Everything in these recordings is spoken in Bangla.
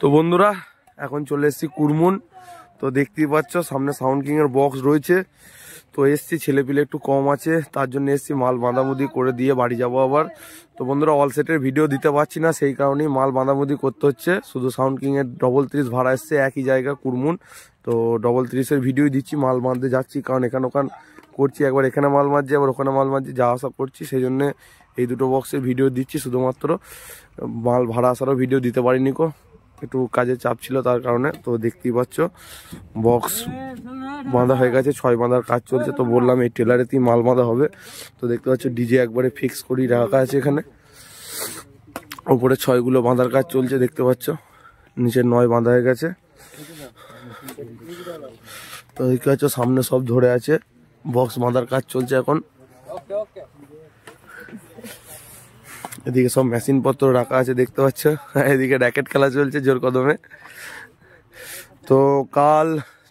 তো বন্ধুরা এখন চলে এসেছি কুরমুন। তো দেখতেই পাচ্ছ সামনে সাউন্ড কিং এর বক্স রয়েছে। তো এসছি, ছেলেপিলে একটু কম আছে তার জন্য এসছি, মাল বাঁধামুদি করে দিয়ে বাড়ি যাবো আবার। তো বন্ধুরা অল সেটের ভিডিও দিতে পারছি না, সেই কারণেই মাল বাঁধামুদি করতে হচ্ছে। শুধু সাউন্ড কিং এর 33 ভাড়া এসছে একই জায়গা কুরমুন। তো 33-এর ভিডিওই দিচ্ছি, মাল বাঁধতে যাচ্ছি, কারণ এখানে ওখান করছি, একবার এখানে মাল মারছি আবার ওখানে মাল মারছি, যা আসা করছি। সেই জন্য এই দুটো বক্সের ভিডিও দিচ্ছি শুধুমাত্র, মাল ভাড়া আসারও ভিডিও দিতে পারিনি কো, একটু কাজের চাপ ছিল তার কারণে। তো দেখতেই পাচ্ছ বক্স বাঁধা হয়ে গেছে, 6 বাঁধার কাজ চলছে। তো বললাম এই টেলারেতেই মাল বাঁধা হবে। তো দেখতে পাচ্ছ ডিজে একবারে ফিক্স করি রাখা আছে এখানে, ওপরে 6গুলো বাঁধার কাজ চলছে দেখতে পাচ্ছ, নিচে 9 বাঁধা হয়ে গেছে। তো দেখতে পাচ্ছ সামনে সব ধরে আছে, বক্স বাঁধার কাজ চলছে এখন। এদিকে সব মেশিন পত্র রাখা আছে দেখতে পাচ্ছ, এদিকে র্যাকেট খেলা চলছে জোর কদমে। তো কাল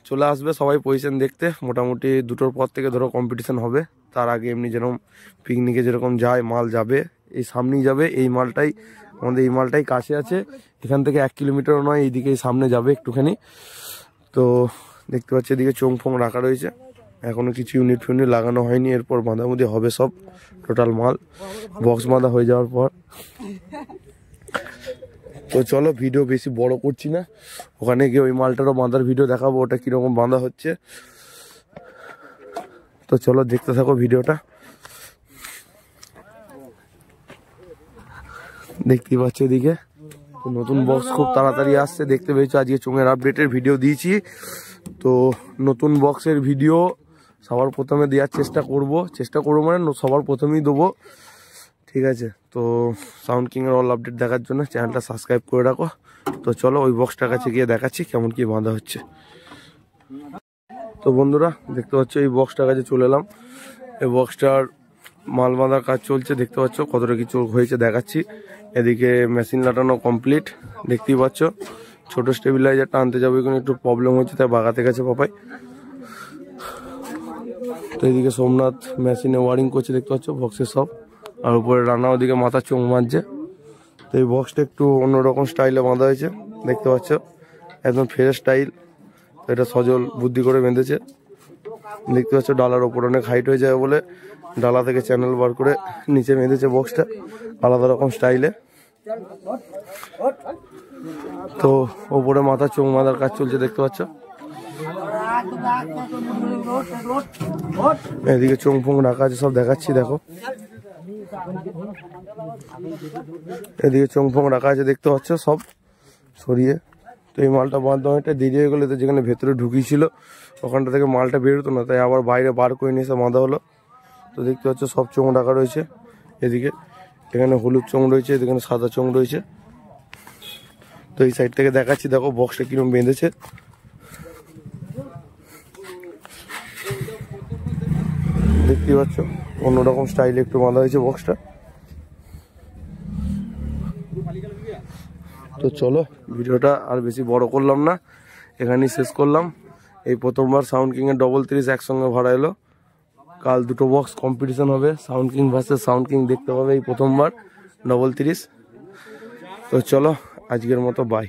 চলে আসবে সবাই পজিশন দেখতে, মোটামুটি 2টোর পর থেকে ধরো কম্পিটিশন হবে। তার আগে এমনি যেরকম পিকনিকে যেরকম যায় মাল যাবে, এই সামনেই যাবে। এই মালটাই আমাদের, এই মালটাই কাছে আছে, এখান থেকে 1 কিলোমিটারও নয়, এইদিকে সামনে যাবে একটুখানি। তো দেখতে পাচ্ছি এদিকে চোং ফোং রাখা রয়েছে, এখনো কিছু ইউনিট ফিউনিট লাগানো হয়নি, এরপর বাঁধাবুঁধি হবে সব টোটাল মাল বক্স বাঁধা হয়ে যাওয়ার পর। তো চলো ভিডিও বেশি বড় করছি না, ওখানে গিয়ে ওই মালটারও বাঁধার ভিডিও দেখাবো, ওটা কিরকম বাঁধা হচ্ছে। তো চলো দেখতে থাকো ভিডিওটা। দেখতেই পাচ্ছ এদিকে নতুন বক্স খুব তাড়াতাড়ি আসছে, দেখতে পেয়েছো আজকে চোঙের আপডেটের ভিডিও দিয়েছি। তো নতুন বক্সের ভিডিও সবার প্রথমে দেওয়ার চেষ্টা করবো মানে সবার প্রথমেই দেবো, ঠিক আছে। তো সাউন্ড কিং এর অল আপডেট দেখার জন্য চ্যানেলটা সাবস্ক্রাইব করে রাখো। তো চলো ওই বক্সটার কাছে গিয়ে দেখাচ্ছি কেমন কি বাঁধা হচ্ছে। তো বন্ধুরা দেখতে পাচ্ছ এই বক্সটার কাছে চলে এলাম, এই বক্সটার মাল বাঁধার কাজ চলছে, দেখতে পাচ্ছ কতটা কিছু হয়েছে দেখাচ্ছি। এদিকে মেশিন লাটানো কমপ্লিট দেখতেই পাচ্ছ। ছোট স্টেবিলাইজারটা আনতে যাবো, এখানে একটু প্রবলেম হচ্ছে তাই বাগাতে গেছে পাপাই। তো এইদিকে সোমনাথ মেশিনে ওয়ারিং করছে দেখতে পাচ্ছ বক্সের সব, আর উপরে রান্না ওদিকে মাথা চোখ মারছে। তো এই বক্সটা একটু অন্যরকম স্টাইলে বাঁধা হয়েছে দেখতে পাচ্ছ, একদম ফ্রেশ স্টাইল। তো এটা সজল বুদ্ধি করে বেঁধেছে দেখতে পাচ্ছ, ডালার ওপর অনেক হাইট হয়ে যায় বলে ডালা থেকে চ্যানেল বার করে নিচে বেঁধেছে বক্সটা আলাদা রকম স্টাইলে। তো ওপরে মাথা চোখ মাথার কাজ চলছে দেখতে পাচ্ছ, এদিকে চোং ফোং রাখা আছে সব দেখাচ্ছি দেখো, এদিকে চোং ফোং রাখা আছে দেখতে পাচ্ছ সব সরিয়ে। তো এই মালটা বাঁধতে অনেকটা দেরি হয়ে গেলো, তো যেখানে ভেতরে ঢুকিয়েছিল ওখানটা থেকে মালটা বেরোতো না, তাই আবার বাইরে বার করে নিয়ে এসে বাঁধা হলো। তো দেখতে পাচ্ছ সব চোং রাখা রয়েছে, এদিকে এখানে হলুদ চোং রয়েছে, এখানে সাদা চোং রয়েছে। তো এই সাইড থেকে দেখাচ্ছি দেখো বক্সটা কিরকম বেঁধেছে। দেখতে পাচ্ছ অন্যরকম স্টাইলে একটু বাঁধা হয়েছে বক্সটা। তো চলো ভিডিওটা আর বেশি বড় করলাম না, এখানেই শেষ করলাম। এই প্রথমবার সাউন্ড কিং এর 33 একসঙ্গে ভাড়া এলো। কাল 2টো বক্স কম্পিটিশন হবে, sound king versus sound king দেখতে পাবে এই প্রথমবার 33। তো চলো আজকের মতো বাই।